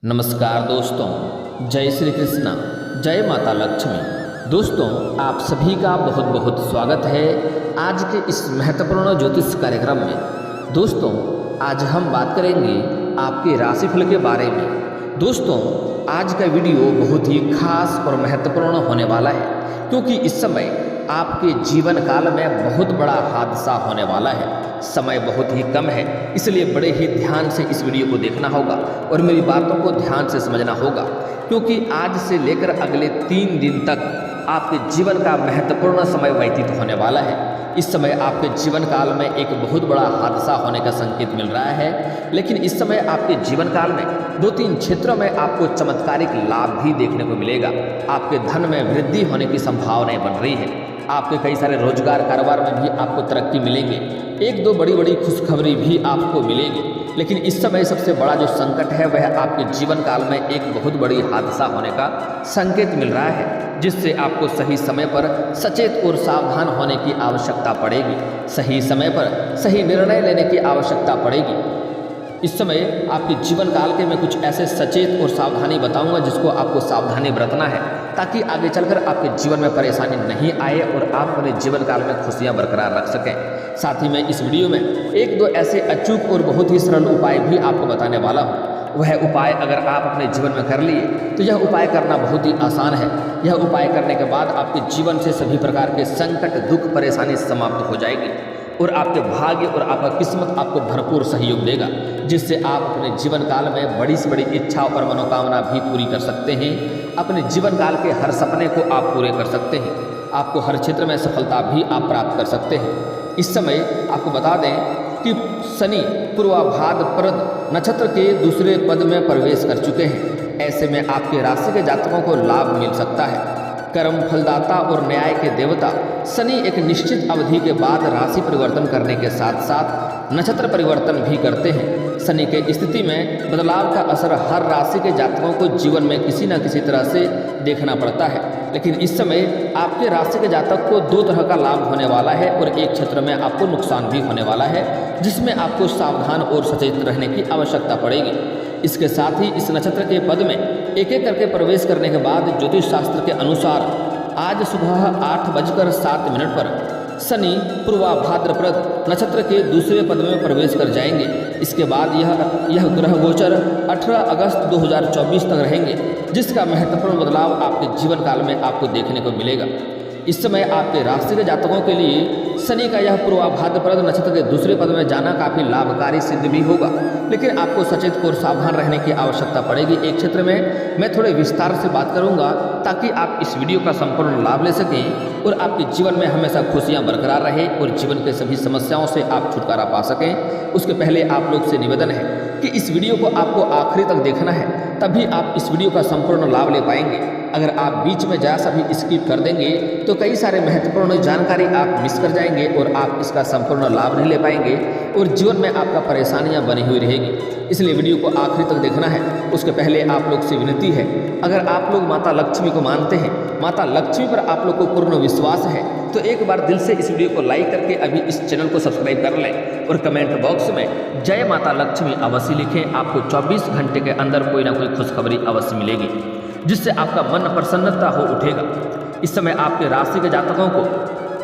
नमस्कार दोस्तों, जय श्री कृष्णा, जय माता लक्ष्मी। दोस्तों, आप सभी का बहुत बहुत स्वागत है आज के इस महत्वपूर्ण ज्योतिष कार्यक्रम में। दोस्तों, आज हम बात करेंगे आपके राशिफल के बारे में। दोस्तों, आज का वीडियो बहुत ही खास और महत्वपूर्ण होने वाला है, क्योंकि इस समय आपके जीवन काल में बहुत बड़ा हादसा होने वाला है। समय बहुत ही कम है, इसलिए बड़े ही ध्यान से इस वीडियो को देखना होगा और मेरी बातों को ध्यान से समझना होगा, क्योंकि आज से लेकर अगले 3 दिन तक आपके जीवन का महत्वपूर्ण समय व्यतीत होने वाला है। इस समय आपके जीवन काल में एक बहुत बड़ा हादसा होने का संकेत मिल रहा है, लेकिन इस समय आपके जीवन काल में 2-3 क्षेत्रों में आपको चमत्कारिक लाभ भी देखने को मिलेगा। आपके धन में वृद्धि होने की संभावनाएं बन रही है। आपके कई सारे रोजगार कारोबार में भी आपको तरक्की मिलेंगे। 1-2 बड़ी खुशखबरी भी आपको मिलेगी। लेकिन इस समय सबसे बड़ा जो संकट है वह आपके जीवन काल में एक बहुत बड़ी हादसा होने का संकेत मिल रहा है, जिससे आपको सही समय पर सचेत और सावधान होने की आवश्यकता पड़ेगी। सही समय पर सही निर्णय लेने की आवश्यकता पड़ेगी। इस समय आपके जीवन काल के मैं कुछ ऐसे सचेत और सावधानी बताऊंगा जिसको आपको सावधानी बरतना है, ताकि आगे चलकर आपके जीवन में परेशानी नहीं आए और आप अपने जीवन काल में खुशियां बरकरार रख सकें। साथ ही मैं इस वीडियो में 1-2 ऐसे अचूक और बहुत ही सरल उपाय भी आपको बताने वाला हूँ। वह उपाय अगर आप अपने जीवन में कर लिए तो यह उपाय करना बहुत ही आसान है। यह उपाय करने के बाद आपके जीवन से सभी प्रकार के संकट, दुख, परेशानी समाप्त हो जाएगी और आपके भाग्य और आपका किस्मत आपको भरपूर सहयोग देगा, जिससे आप अपने जीवन काल में बड़ी से बड़ी इच्छा और मनोकामना भी पूरी कर सकते हैं। अपने जीवन काल के हर सपने को आप पूरे कर सकते हैं। आपको हर क्षेत्र में सफलता भी आप प्राप्त कर सकते हैं। इस समय आपको बता दें कि शनि पूर्वाभाद्र नक्षत्र के दूसरे पद में प्रवेश कर चुके हैं। ऐसे में आपके राशि के जातकों को लाभ मिल सकता है। कर्म फलदाता और न्याय के देवता शनि एक निश्चित अवधि के बाद राशि परिवर्तन करने के साथ साथ नक्षत्र परिवर्तन भी करते हैं। शनि के स्थिति में बदलाव का असर हर राशि के जातकों को जीवन में किसी न किसी तरह से देखना पड़ता है। लेकिन इस समय आपके राशि के जातक को 2 तरह का लाभ होने वाला है और एक क्षेत्र में आपको नुकसान भी होने वाला है, जिसमें आपको सावधान और सचेत रहने की आवश्यकता पड़ेगी। इसके साथ ही इस नक्षत्र के पद में एक एक करके प्रवेश करने के बाद ज्योतिष शास्त्र के अनुसार आज सुबह 8:07 पर शनि पूर्वाभाद्रप्रद नक्षत्र के दूसरे पद में प्रवेश कर जाएंगे। इसके बाद यह ग्रह गोचर 18 अगस्त 2024 तक रहेंगे, जिसका महत्वपूर्ण बदलाव आपके जीवन काल में आपको देखने को मिलेगा। इस समय आपके राशि के जातकों के लिए शनि का यह पूर्वाभाद्रप्रद नक्षत्र के दूसरे पद में जाना काफ़ी लाभकारी सिद्ध भी होगा, लेकिन आपको सचेत और सावधान रहने की आवश्यकता पड़ेगी। एक क्षेत्र में मैं थोड़े विस्तार से बात करूंगा, ताकि आप इस वीडियो का संपूर्ण लाभ ले सकें और आपके जीवन में हमेशा खुशियां बरकरार रहे और जीवन के सभी समस्याओं से आप छुटकारा पा सकें। उसके पहले आप लोग से निवेदन है कि इस वीडियो को आपको आखिरी तक देखना है, तभी आप इस वीडियो का संपूर्ण लाभ ले पाएंगे। अगर आप बीच में जा सभी स्किप कर देंगे तो कई सारे महत्वपूर्ण जानकारी आप मिस कर जाएंगे और आप इसका संपूर्ण लाभ नहीं ले पाएंगे और जीवन में आपका परेशानियां बनी हुई रहेगी। इसलिए वीडियो को आखिरी तक देखना है। उसके पहले आप लोग से विनती है, अगर आप लोग माता लक्ष्मी को मानते हैं, माता लक्ष्मी पर आप लोग को पूर्ण विश्वास है, तो एक बार दिल से इस वीडियो को लाइक करके अभी इस चैनल को सब्सक्राइब कर लें और कमेंट बॉक्स में जय माता लक्ष्मी अवश्य लिखें। आपको 24 घंटे के अंदर कोई ना कोई खुशखबरी अवश्य मिलेगी, जिससे आपका मन प्रसन्नता हो उठेगा। इस समय आपके राशि के जातकों को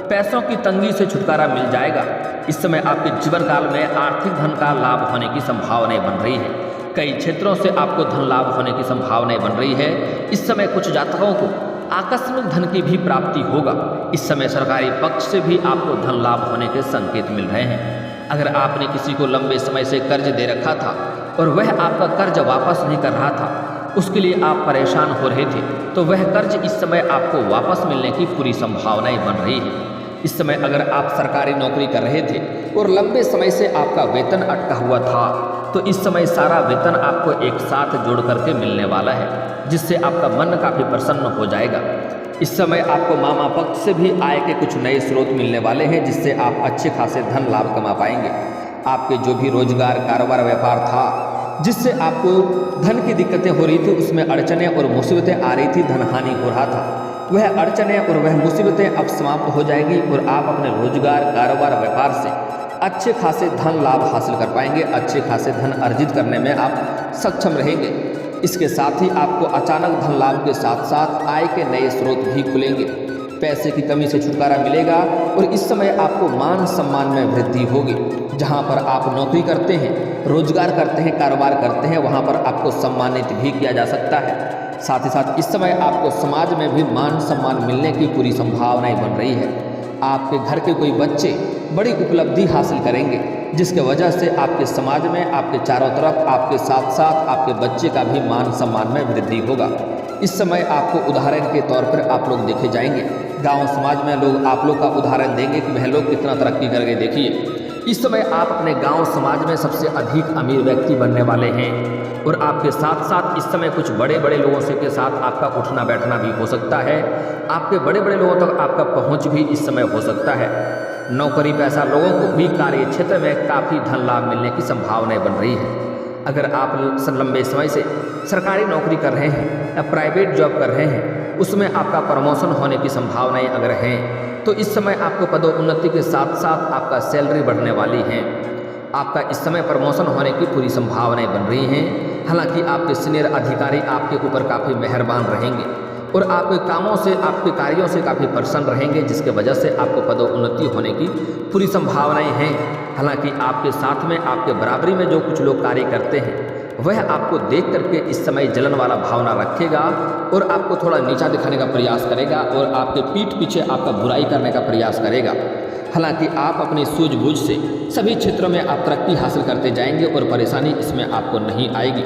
पैसों की तंगी से छुटकारा मिल जाएगा। इस समय आपके जीवन काल में आर्थिक धन का लाभ होने की संभावनाएं बन रही है। कई क्षेत्रों से आपको धन लाभ होने की संभावनाएं बन रही है। इस समय कुछ जातकों को आकस्मिक धन की भी प्राप्ति होगा। इस समय सरकारी पक्ष से भी आपको धन लाभ होने के संकेत मिल रहे हैं। अगर आपने किसी को लंबे समय से कर्ज दे रखा था और वह आपका कर्ज वापस नहीं कर रहा था, उसके लिए आप परेशान हो रहे थे, तो वह कर्ज इस समय आपको वापस मिलने की पूरी संभावनाएं बन रही है। इस समय अगर आप सरकारी नौकरी कर रहे थे और लंबे समय से आपका वेतन अटका हुआ था, तो इस समय सारा वेतन आपको एक साथ जोड़ करके मिलने वाला है, जिससे आपका मन काफ़ी प्रसन्न हो जाएगा। इस समय आपको मामा पक्ष से भी आय के कुछ नए स्रोत मिलने वाले हैं, जिससे आप अच्छे खासे धन लाभ कमा पाएंगे। आपके जो भी रोजगार, कारोबार, व्यापार था जिससे आपको धन की दिक्कतें हो रही थी, उसमें अड़चने और मुसीबतें आ रही थी, धनहानि हो रहा था, वह अड़चने और वह मुसीबतें अब समाप्त हो जाएगी और आप अपने रोजगार, कारोबार, व्यापार से अच्छे खासे धन लाभ हासिल कर पाएंगे। अच्छे खासे धन अर्जित करने में आप सक्षम रहेंगे। इसके साथ ही आपको अचानक धन लाभ के साथ साथ आय के नए स्रोत भी खुलेंगे। पैसे की कमी से छुटकारा मिलेगा और इस समय आपको मान सम्मान में वृद्धि होगी। जहां पर आप नौकरी करते हैं, रोजगार करते हैं, कारोबार करते हैं, वहां पर आपको सम्मानित भी किया जा सकता है। साथ ही साथ इस समय आपको समाज में भी मान सम्मान मिलने की पूरी संभावनाएं बन रही है। आपके घर के कोई बच्चे बड़ी उपलब्धि हासिल करेंगे, जिसके वजह से आपके समाज में, आपके चारों तरफ, आपके साथ साथ आपके बच्चे का भी मान सम्मान में वृद्धि होगा। इस समय आपको उदाहरण के तौर पर आप लोग देखे जाएंगे। गांव समाज में लोग आप लोग का उदाहरण देंगे कि वह लोग कितना तरक्की कर गए। देखिए, इस समय आप अपने गांव समाज में सबसे अधिक अमीर व्यक्ति बनने वाले हैं और आपके साथ साथ इस समय कुछ बड़े बड़े लोगों से के साथ आपका उठना बैठना भी हो सकता है। आपके बड़े बड़े लोगों तक आपका पहुंच भी इस समय हो सकता है। नौकरी पेशा लोगों को भी कार्य क्षेत्र में काफ़ी धन लाभ मिलने की संभावनाएं बन रही है। अगर आप लंबे समय से सरकारी नौकरी कर रहे हैं या प्राइवेट जॉब कर रहे हैं, उसमें आपका प्रमोशन होने की संभावनाएं अगर हैं, तो इस समय आपको पदोन्नति के साथ साथ आपका सैलरी बढ़ने वाली है। आपका इस समय प्रमोशन होने की पूरी संभावनाएं बन रही हैं। हालांकि आपके सीनियर अधिकारी आपके ऊपर काफ़ी मेहरबान रहेंगे और आपके कामों से, आपके कार्यों से काफ़ी प्रसन्न रहेंगे, जिसके वजह से आपको पदोन्नति होने की पूरी संभावनाएं हैं। हालांकि आपके साथ में, आपके बराबरी में जो कुछ लोग कार्य करते हैं, वह आपको देख करके इस समय जलन वाला भावना रखेगा और आपको थोड़ा नीचा दिखाने का प्रयास करेगा और आपके पीठ पीछे आपका बुराई करने का प्रयास करेगा। हालांकि आप अपनी सूझबूझ से सभी क्षेत्रों में आप तरक्की हासिल करते जाएंगे और परेशानी इसमें आपको नहीं आएगी।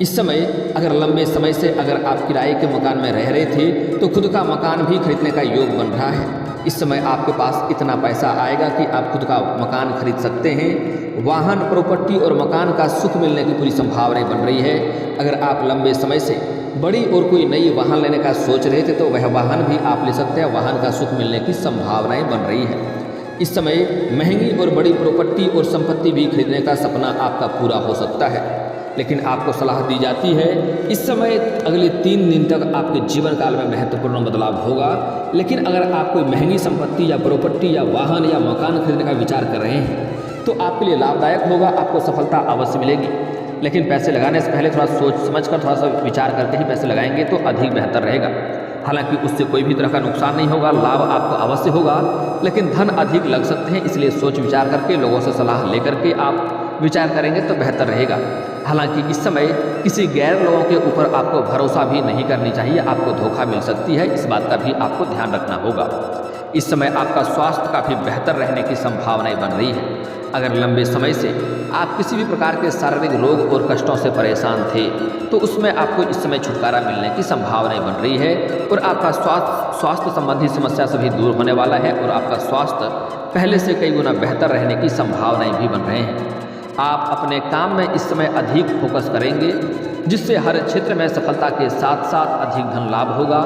इस समय अगर लंबे समय से अगर आप किराए के मकान में रह रहे थे, तो खुद का मकान भी खरीदने का योग बन रहा है। इस समय आपके पास इतना पैसा आएगा कि आप खुद का मकान खरीद सकते हैं। वाहन, प्रॉपर्टी और मकान का सुख मिलने की पूरी संभावनाएं बन रही है। अगर आप लंबे समय से बड़ी और कोई नई वाहन लेने का सोच रहे थे, तो वह वाहन भी आप ले सकते हैं। वाहन का सुख मिलने की संभावनाएं बन रही है। इस समय महंगी और बड़ी प्रॉपर्टी और संपत्ति भी खरीदने का सपना आपका पूरा हो सकता है। लेकिन आपको सलाह दी जाती है, इस समय अगले 3 दिन तक आपके जीवन काल में महत्वपूर्ण बदलाव होगा। लेकिन अगर आप कोई महंगी संपत्ति या प्रॉपर्टी या वाहन या मकान खरीदने का विचार कर रहे हैं, तो आपके लिए लाभदायक होगा, आपको सफलता अवश्य मिलेगी। लेकिन पैसे लगाने से पहले थोड़ा सोच समझ कर, थोड़ा सा विचार करके ही पैसे लगाएंगे तो अधिक बेहतर रहेगा। हालांकि उससे कोई भी तरह का नुकसान नहीं होगा, लाभ आपको अवश्य होगा, लेकिन धन अधिक लग सकते हैं। इसलिए सोच विचार करके, लोगों से सलाह लेकर के आप विचार करेंगे तो बेहतर रहेगा। हालांकि इस समय किसी गैर लोगों के ऊपर आपको भरोसा भी नहीं करनी चाहिए, आपको धोखा मिल सकती है, इस बात का भी आपको ध्यान रखना होगा। इस समय आपका स्वास्थ्य काफ़ी बेहतर रहने की संभावनाएं बन रही है। अगर लंबे समय से आप किसी भी प्रकार के शारीरिक रोग और कष्टों से परेशान थे, तो उसमें आपको इस समय छुटकारा मिलने की संभावनाएं बन रही है और आपका स्वास्थ्य संबंधी समस्या से भी दूर होने वाला है और आपका स्वास्थ्य पहले से कई गुना बेहतर रहने की संभावनाएं भी बन रहे हैं। आप अपने काम में इस समय अधिक फोकस करेंगे, जिससे हर क्षेत्र में सफलता के साथ साथ अधिक धन लाभ होगा।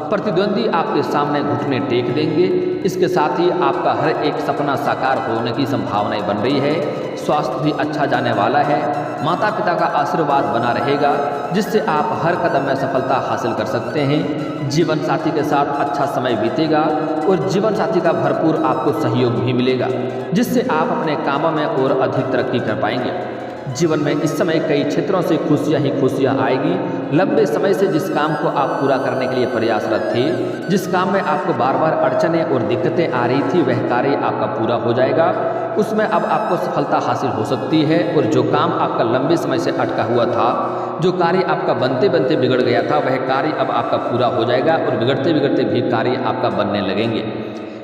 प्रतिद्वंदी आपके सामने घुटने टेक देंगे। इसके साथ ही आपका हर एक सपना साकार होने की संभावनाएं बन रही है। स्वास्थ्य भी अच्छा जाने वाला है। माता पिता का आशीर्वाद बना रहेगा, जिससे आप हर कदम में सफलता हासिल कर सकते हैं। जीवन साथी के साथ अच्छा समय बीतेगा और जीवन साथी का भरपूर आपको सहयोग भी मिलेगा, जिससे आप अपने कामों में और अधिक तरक्की कर पाएंगे। जीवन में इस समय कई क्षेत्रों से खुशियां ही खुशियां आएगी। लंबे समय से जिस काम को आप पूरा करने के लिए प्रयासरत थे, जिस काम में आपको बार बार अड़चनें और दिक्कतें आ रही थी, वह कार्य आपका पूरा हो जाएगा। उसमें अब आपको सफलता हासिल हो सकती है और जो काम आपका लंबे समय से अटका हुआ था, जो कार्य आपका बनते बनते बिगड़ गया था, वह कार्य अब आपका पूरा हो जाएगा और बिगड़ते बिगड़ते भी कार्य आपका बनने लगेंगे।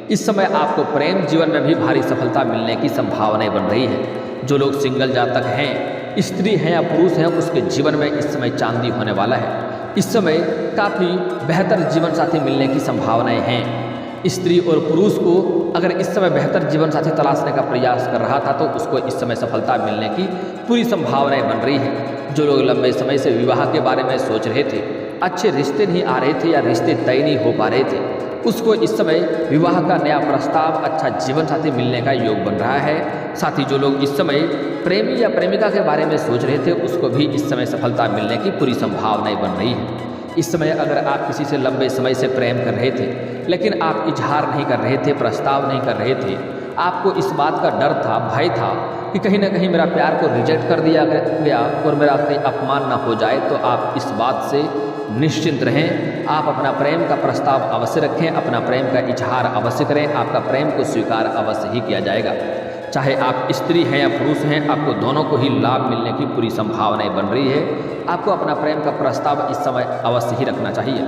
इस समय आपको प्रेम जीवन में भी भारी सफलता मिलने की संभावनाएं बन रही है। जो लोग सिंगल जातक हैं, स्त्री हैं या पुरुष हैं, उसके जीवन में इस समय चांदी होने वाला है। इस समय काफ़ी बेहतर जीवन साथी मिलने की संभावनाएं हैं। स्त्री और पुरुष को अगर इस समय बेहतर जीवन साथी तलाशने का प्रयास कर रहा था, तो उसको इस समय सफलता मिलने की पूरी संभावनाएं बन रही है। जो लोग लंबे समय से विवाह के बारे में सोच रहे थे, अच्छे रिश्ते नहीं आ रहे थे या रिश्ते तय नहीं हो पा रहे थे, उसको इस समय विवाह का नया प्रस्ताव, अच्छा जीवन साथी मिलने का योग बन रहा है। साथ ही जो लोग इस समय प्रेमी या प्रेमिका के बारे में सोच रहे थे, उसको भी इस समय सफलता मिलने की पूरी संभावनाएं बन रही है। इस समय अगर आप किसी से लंबे समय से प्रेम कर रहे थे, लेकिन आप इजहार नहीं कर रहे थे, प्रस्ताव नहीं कर रहे थे, आपको इस बात का डर था, भय था कि कहीं ना कहीं मेरा प्यार को रिजेक्ट कर दिया गया और मेरा कहीं अपमान ना हो जाए, तो आप इस बात से निश्चिंत रहें। आप अपना प्रेम का प्रस्ताव अवश्य रखें, अपना प्रेम का इजहार अवश्य करें, आपका प्रेम को स्वीकार अवश्य ही किया जाएगा। चाहे आप स्त्री हैं या पुरुष हैं, आपको दोनों को ही लाभ मिलने की पूरी संभावनाएं बन रही है। आपको अपना प्रेम का प्रस्ताव इस समय अवश्य ही रखना चाहिए।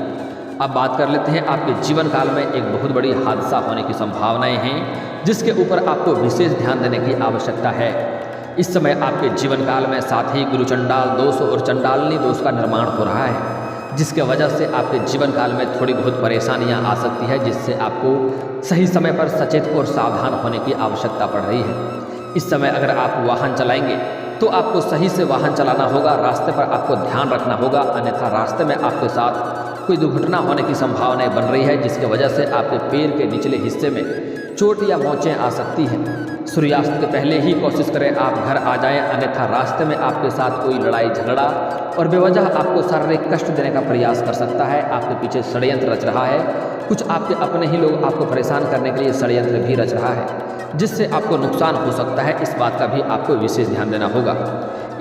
अब बात कर लेते हैं, आपके जीवन काल में एक बहुत बड़ी हादसा होने की संभावनाएं हैं, जिसके ऊपर आपको विशेष ध्यान देने की आवश्यकता है। इस समय आपके जीवन काल में साथ ही गुरु चंडाल दोष और चंडालनी दोष का निर्माण हो रहा है, जिसके वजह से आपके जीवन काल में थोड़ी बहुत परेशानियां आ सकती है, जिससे आपको सही समय पर सचेत और सावधान होने की आवश्यकता पड़ रही है। इस समय अगर आप वाहन चलाएंगे तो आपको सही से वाहन चलाना होगा, रास्ते पर आपको ध्यान रखना होगा, अन्यथा रास्ते में आपके साथ कोई दुर्घटना होने की संभावनाएं बन रही है, जिसकी वजह से आपके पैर के निचले हिस्से में चोट या मोचें आ सकती हैं। सूर्यास्त के पहले ही कोशिश करें आप घर आ जाएं, अन्यथा रास्ते में आपके साथ कोई लड़ाई झगड़ा और बेवजह आपको शारीरिक कष्ट देने का प्रयास कर सकता है। आपके पीछे षड्यंत्र रच रहा है, कुछ आपके अपने ही लोग आपको परेशान करने के लिए षड्यंत्र भी रच रहा है, जिससे आपको नुकसान हो सकता है। इस बात का भी आपको विशेष ध्यान देना होगा।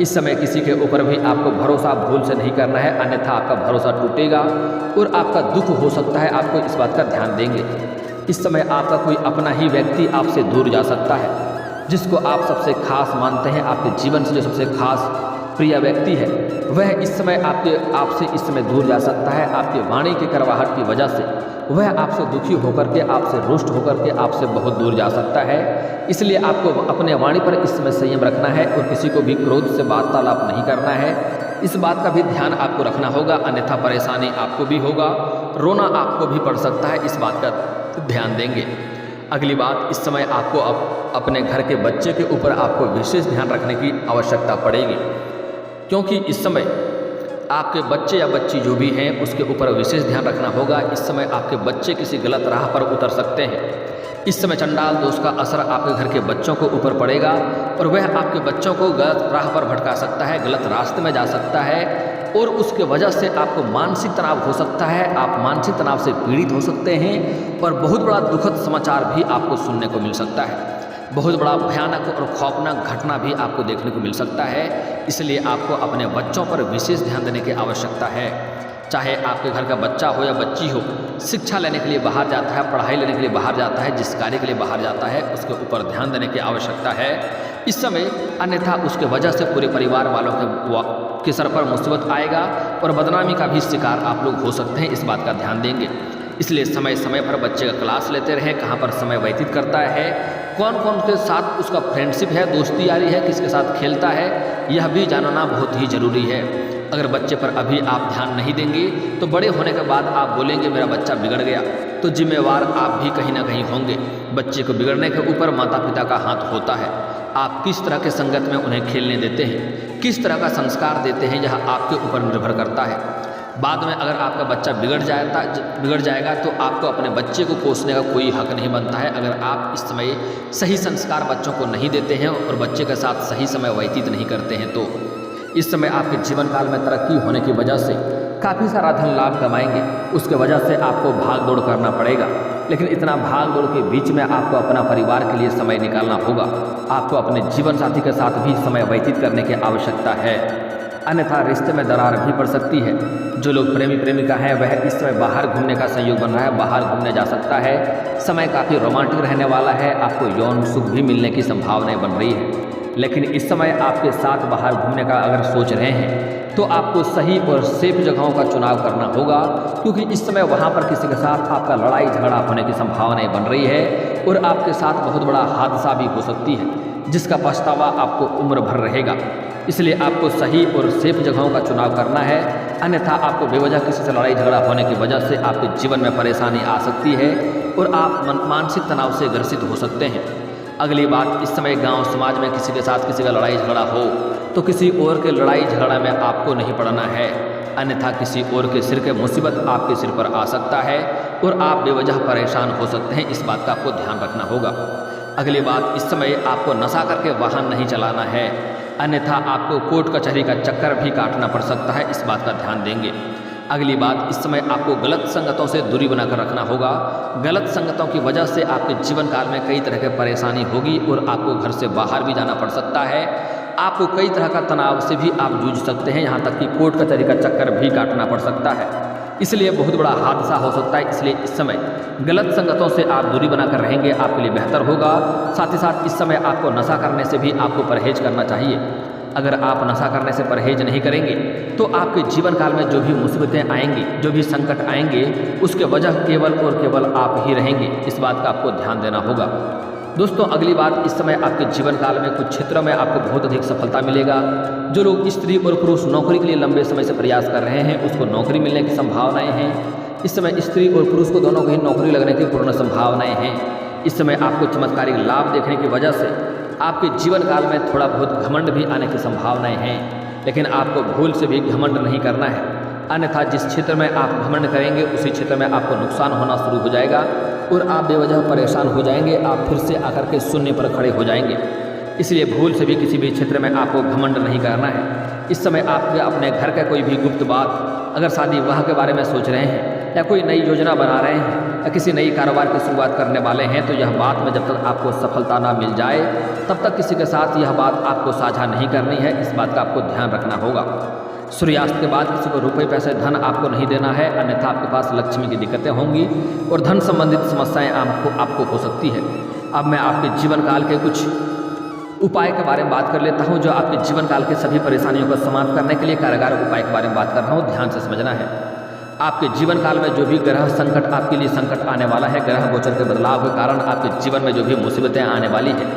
इस समय किसी के ऊपर भी आपको भरोसा भूल से नहीं करना है, अन्यथा आपका भरोसा टूटेगा और आपका दुख हो सकता है। आपको इस बात का ध्यान देंगे। इस समय आपका कोई अपना ही व्यक्ति आपसे दूर जा सकता है, जिसको आप सबसे खास मानते हैं। आपके जीवन से जो सबसे खास प्रिय व्यक्ति है, वह इस समय आपसे इस समय दूर जा सकता है। आपके वाणी की करवाहट की वजह से वह आपसे दुखी होकर के, आपसे रुष्ट होकर के आपसे बहुत दूर जा सकता है। इसलिए आपको अपने वाणी पर इस समय संयम रखना है और किसी को भी क्रोध से वार्तालाप नहीं करना है। इस बात का भी ध्यान आपको रखना होगा, अन्यथा परेशानी आपको भी होगा, रोना आपको भी पड़ सकता है। इस बात का ध्यान देंगे। अगली बात, इस समय आपको अपने घर के बच्चे के ऊपर आपको विशेष ध्यान रखने की आवश्यकता पड़ेगी, क्योंकि इस समय आपके बच्चे या बच्ची जो भी हैं उसके ऊपर विशेष ध्यान रखना होगा। इस समय आपके बच्चे किसी गलत राह पर उतर सकते हैं। इस समय चंडाल दोष का असर आपके घर के बच्चों को ऊपर पड़ेगा और वह आपके बच्चों को गलत राह पर भटका सकता है, गलत रास्ते में जा सकता है और उसके वजह से आपको मानसिक तनाव हो सकता है। आप मानसिक तनाव से पीड़ित हो सकते हैं और बहुत बड़ा दुखद समाचार भी आपको सुनने को मिल सकता है। बहुत बड़ा भयानक और खौफनाक घटना भी आपको देखने को मिल सकता है। इसलिए आपको अपने बच्चों पर विशेष ध्यान देने की आवश्यकता है। चाहे आपके घर का बच्चा हो या बच्ची हो, शिक्षा लेने के लिए बाहर जाता है, पढ़ाई लेने के लिए बाहर जाता है, जिस कार्य के लिए बाहर जाता है उसके ऊपर ध्यान देने की आवश्यकता है इस समय, अन्यथा उसके वजह से पूरे परिवार वालों के सर पर मुसीबत आएगा और बदनामी का भी शिकार आप लोग हो सकते हैं। इस बात का ध्यान देंगे। इसलिए समय समय पर बच्चे का क्लास लेते रहें, कहाँ पर समय व्यतीत करता है, कौन कौन के साथ उसका फ्रेंडशिप है, दोस्ती यारी है, किसके साथ खेलता है, यह भी जानना बहुत ही ज़रूरी है। अगर बच्चे पर अभी आप ध्यान नहीं देंगे तो बड़े होने के बाद आप बोलेंगे मेरा बच्चा बिगड़ गया, तो जिम्मेवार आप भी कहीं ना कहीं होंगे। बच्चे को बिगड़ने के ऊपर माता पिता का हाथ होता है। आप किस तरह के संगत में उन्हें खेलने देते हैं, किस तरह का संस्कार देते हैं, यह आपके ऊपर निर्भर करता है। बाद में अगर आपका बच्चा बिगड़ जाएगा तो आपको अपने बच्चे को कोसने का कोई हक नहीं बनता है। अगर आप इस समय सही संस्कार बच्चों को नहीं देते हैं और बच्चे के साथ सही समय व्यतीत नहीं करते हैं, तो इस समय आपके जीवन काल में तरक्की होने की वजह से काफ़ी सारा धन लाभ कमाएंगे। उसके वजह से आपको भाग दौड़ करना पड़ेगा, लेकिन इतना भाग दौड़ के बीच में आपको अपना परिवार के लिए समय निकालना होगा। आपको अपने जीवन साथी के साथ भी समय व्यतीत करने की आवश्यकता है, अन्यथा रिश्ते में दरार भी पड़ सकती है। जो लोग प्रेमी प्रेमिका हैं वह इस समय बाहर घूमने का संयोग बन रहा है, बाहर घूमने जा सकता है। समय काफ़ी रोमांटिक रहने वाला है, आपको यौन सुख भी मिलने की संभावनाएं बन रही है। लेकिन इस समय आपके साथ बाहर घूमने का अगर सोच रहे हैं तो आपको सही और सेफ जगहों का चुनाव करना होगा, क्योंकि इस समय वहाँ पर किसी के साथ आपका लड़ाई झगड़ा होने की संभावनाएं बन रही है और आपके साथ बहुत बड़ा हादसा भी हो सकती है, जिसका पछतावा आपको उम्र भर रहेगा। इसलिए आपको सही और सेफ जगहों का चुनाव करना है, अन्यथा आपको बेवजह किसी से लड़ाई झगड़ा होने की वजह से आपके जीवन में परेशानी आ सकती है और आप मानसिक तनाव से ग्रसित हो सकते हैं। अगली बात, इस समय गांव समाज में किसी के साथ किसी का लड़ाई झगड़ा हो तो किसी और के लड़ाई झगड़ा में आपको नहीं पड़ना है, अन्यथा किसी और के सिर के मुसीबत आपके सिर पर आ सकता है और आप बेवजह परेशान हो सकते हैं। इस बात का आपको ध्यान रखना होगा। अगली बात, इस समय आपको नशा करके वाहन नहीं चलाना है, अन्यथा आपको कोर्ट कचहरी का चक्कर भी काटना पड़ सकता है। इस बात का ध्यान देंगे। अगली बात, इस समय आपको गलत संगतों से दूरी बनाकर रखना होगा। गलत संगतों की वजह से आपके जीवन काल में कई तरह की परेशानी होगी और आपको घर से बाहर भी जाना पड़ सकता है। आपको कई तरह का तनाव से भी आप जूझ सकते हैं, यहाँ तक कि कोर्ट कचहरी का चक्कर भी काटना पड़ सकता है। इसलिए बहुत बड़ा हादसा हो सकता है। इसलिए इस समय गलत संगतों से आप दूरी बनाकर रहेंगे, आपके लिए बेहतर होगा। साथ ही साथ इस समय आपको नशा करने से भी आपको परहेज करना चाहिए। अगर आप नशा करने से परहेज नहीं करेंगे तो आपके जीवन काल में जो भी मुसीबतें आएंगी, जो भी संकट आएंगे, उसके वजह केवल और केवल आप ही रहेंगे। इस बात का आपको ध्यान देना होगा। दोस्तों, अगली बात, इस समय आपके जीवन काल में कुछ क्षेत्रों में आपको बहुत अधिक सफलता मिलेगा। जो लोग स्त्री और पुरुष नौकरी के लिए लंबे समय से प्रयास कर रहे हैं, उसको नौकरी मिलने की संभावनाएं हैं। इस समय स्त्री और पुरुष को दोनों को ही नौकरी लगने की पूर्ण संभावनाएं हैं। इस समय आपको चमत्कारिक लाभ देखने की वजह से आपके जीवन काल में थोड़ा बहुत घमंड भी आने की संभावनाएं हैं, लेकिन आपको भूल से भी घमंड नहीं करना है। अन्यथा जिस क्षेत्र में आप घमंड करेंगे उसी क्षेत्र में आपको नुकसान होना शुरू हो जाएगा और आप बेवजह परेशान हो जाएंगे। आप फिर से आकर के शून्य पर खड़े हो जाएंगे। इसलिए भूल से भी किसी भी क्षेत्र में आपको घमंड नहीं करना है। इस समय आप अपने घर का कोई भी गुप्त बात, अगर शादी विवाह के बारे में सोच रहे हैं या कोई नई योजना बना रहे हैं या किसी नई कारोबार की शुरुआत करने वाले हैं, तो यह बात में जब तक आपको सफलता ना मिल जाए तब तक किसी के साथ यह बात आपको साझा नहीं करनी है। इस बात का आपको ध्यान रखना होगा। सूर्यास्त के बाद किसी को रुपये पैसे धन आपको नहीं देना है, अन्यथा आपके पास लक्ष्मी की दिक्कतें होंगी और धन संबंधित समस्याएं आपको हो सकती है। अब मैं आपके जीवन काल के कुछ उपाय के बारे में बात कर लेता हूं, जो आपके जीवन काल के सभी परेशानियों को समाप्त करने के लिए कारगर उपाय के बारे में बात कर रहा हूं। ध्यान से समझना है। आपके जीवन काल में जो भी ग्रह संकट आपके लिए संकट आने वाला है, ग्रह गोचर के बदलाव के कारण आपके जीवन में जो भी मुसीबतें आने वाली है,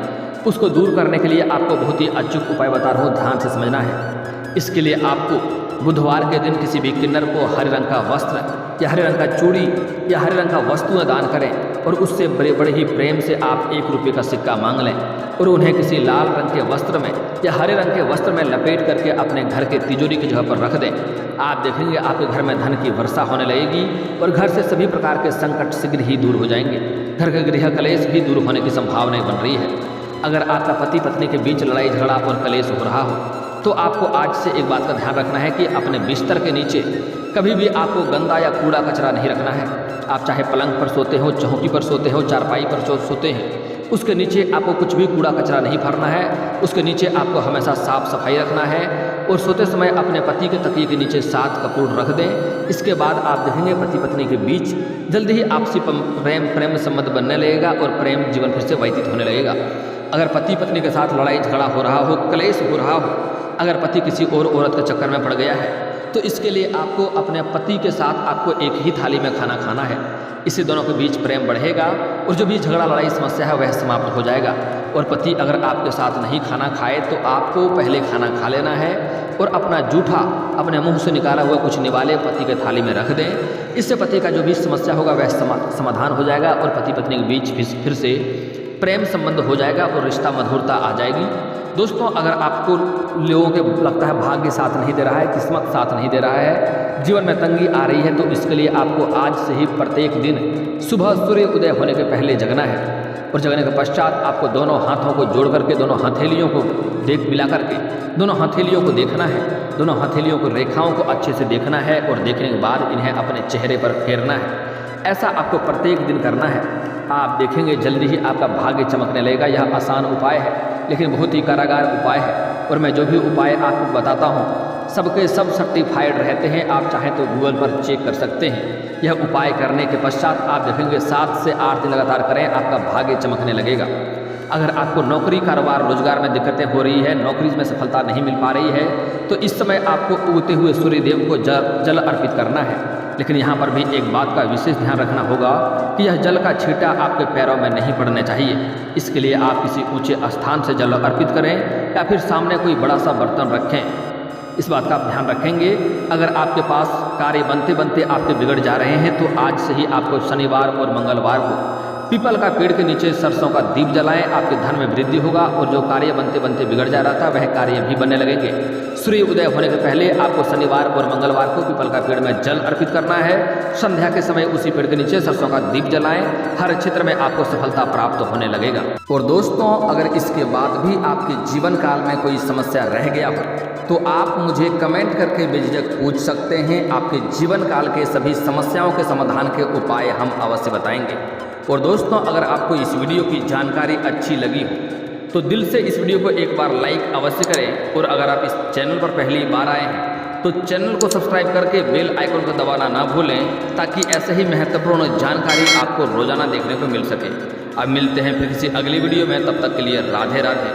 उसको दूर करने के लिए आपको बहुत ही अचूक उपाय बता रहा हूँ। ध्यान से समझना है। इसके लिए आपको बुधवार के दिन किसी भी किन्नर को हरे रंग का वस्त्र या हरे रंग का चूड़ी या हरे रंग का वस्तुएं दान करें और उससे बड़े ही प्रेम से आप 1 रुपये का सिक्का मांग लें और उन्हें किसी लाल रंग के वस्त्र में या हरे रंग के वस्त्र में लपेट करके अपने घर के तिजोरी की जगह पर रख दें। आप देखेंगे आपके घर में धन की वर्षा होने लगेगी और घर से सभी प्रकार के संकट शीघ्र ही दूर हो जाएंगे। घर के गृह कलेश भी दूर होने की संभावनाएं बन रही है। अगर आपका पति पत्नी के बीच लड़ाई झगड़ा और कलेश हो रहा हो तो आपको आज से एक बात का ध्यान रखना है कि अपने बिस्तर के नीचे कभी भी आपको गंदा या कूड़ा कचरा नहीं रखना है। आप चाहे पलंग पर सोते हो, चौकी पर सोते हो, चारपाई पर सोते हैं, उसके नीचे आपको कुछ भी कूड़ा कचरा नहीं भरना है। उसके नीचे आपको हमेशा साफ सफाई रखना है और सोते समय अपने पति के तकिए के नीचे 7 कपूर रख दें। इसके बाद आप देखेंगे पति पत्नी के बीच जल्दी ही आपसी प्रेम संबंध बनने लगेगा और प्रेम जीवन फिर से व्यतीत होने लगेगा। अगर पति पत्नी के साथ लड़ाई झगड़ा हो रहा हो, क्लेश हो रहा हो, अगर पति किसी और औरत के चक्कर में पड़ गया है, तो इसके लिए आपको अपने पति के साथ आपको एक ही थाली में खाना खाना है। इससे दोनों के बीच प्रेम बढ़ेगा और जो भी झगड़ा लड़ाई समस्या है वह समाप्त हो जाएगा। और पति अगर आपके साथ नहीं खाना खाए तो आपको पहले खाना खा लेना है और अपना जूठा अपने मुंह से निकाला हुआ कुछ निवाले पति के थाली में रख दें। इससे पति का जो भी समस्या होगा वह समाधान हो जाएगा और पति पत्नी के बीच फिर से प्रेम संबंध हो जाएगा और रिश्ता मधुरता आ जाएगी। दोस्तों, अगर आपको लोगों के लगता है भाग्य साथ नहीं दे रहा है, किस्मत साथ नहीं दे रहा है, जीवन में तंगी आ रही है, तो इसके लिए आपको आज से ही प्रत्येक दिन सुबह सूर्य उदय होने के पहले जगना है और जगने के पश्चात आपको दोनों हाथों को जोड़ करके दोनों हथेलियों को मिला करके दोनों हथेलियों को देखना है। दोनों हथेलियों को रेखाओं को अच्छे से देखना है और देखने के बाद इन्हें अपने चेहरे पर फेरना है। ऐसा आपको प्रत्येक दिन करना है। आप देखेंगे जल्दी ही आपका भाग्य चमकने लगेगा। यह आसान उपाय है लेकिन बहुत ही कारागार उपाय है और मैं जो भी उपाय आपको बताता हूँ सबके सब सर्टिफाइड रहते हैं। आप चाहें तो गूगल पर चेक कर सकते हैं। यह उपाय करने के पश्चात आप देखेंगे 7 से 8 दिन लगातार करें, आपका भाग्य चमकने लगेगा। अगर आपको नौकरी कारोबार रोजगार में दिक्कतें हो रही है, नौकरी में सफलता नहीं मिल पा रही है, तो इस समय आपको उगते हुए सूर्यदेव को जल अर्पित करना है। लेकिन यहाँ पर भी एक बात का विशेष ध्यान रखना होगा कि यह जल का छींटा आपके पैरों में नहीं पड़ने चाहिए। इसके लिए आप किसी ऊंचे स्थान से जल अर्पित करें या फिर सामने कोई बड़ा सा बर्तन रखें। इस बात का आप ध्यान रखेंगे। अगर आपके पास कार्य बनते बनते आपके बिगड़ जा रहे हैं तो आज से ही आपको शनिवार और मंगलवार को पीपल का पेड़ के नीचे सरसों का दीप जलाएं, आपके धन में वृद्धि होगा और जो कार्य बनते बनते बिगड़ जा रहा था वह कार्य भी बनने लगेंगे। सूर्य उदय होने के पहले आपको शनिवार और मंगलवार को पीपल का पेड़ में जल अर्पित करना है। संध्या के समय उसी पेड़ के नीचे सरसों का दीप जलाएं, हर क्षेत्र में आपको सफलता प्राप्त होने लगेगा। और दोस्तों, अगर इसके बाद भी आपके जीवन काल में कोई समस्या रह गया हो तो आप मुझे कमेंट करके बेझिझक पूछ सकते हैं। आपके जीवन काल के सभी समस्याओं के समाधान के उपाय हम अवश्य बताएंगे। और दोस्तों, अगर आपको इस वीडियो की जानकारी अच्छी लगी हो तो दिल से इस वीडियो को एक बार लाइक अवश्य करें। और अगर आप इस चैनल पर पहली बार आए हैं तो चैनल को सब्सक्राइब करके बेल आइकन को दबाना ना भूलें, ताकि ऐसे ही महत्वपूर्ण जानकारी आपको रोजाना देखने को मिल सके। अब मिलते हैं फिर किसी अगली वीडियो में, तब तक के लिए राधे राधे।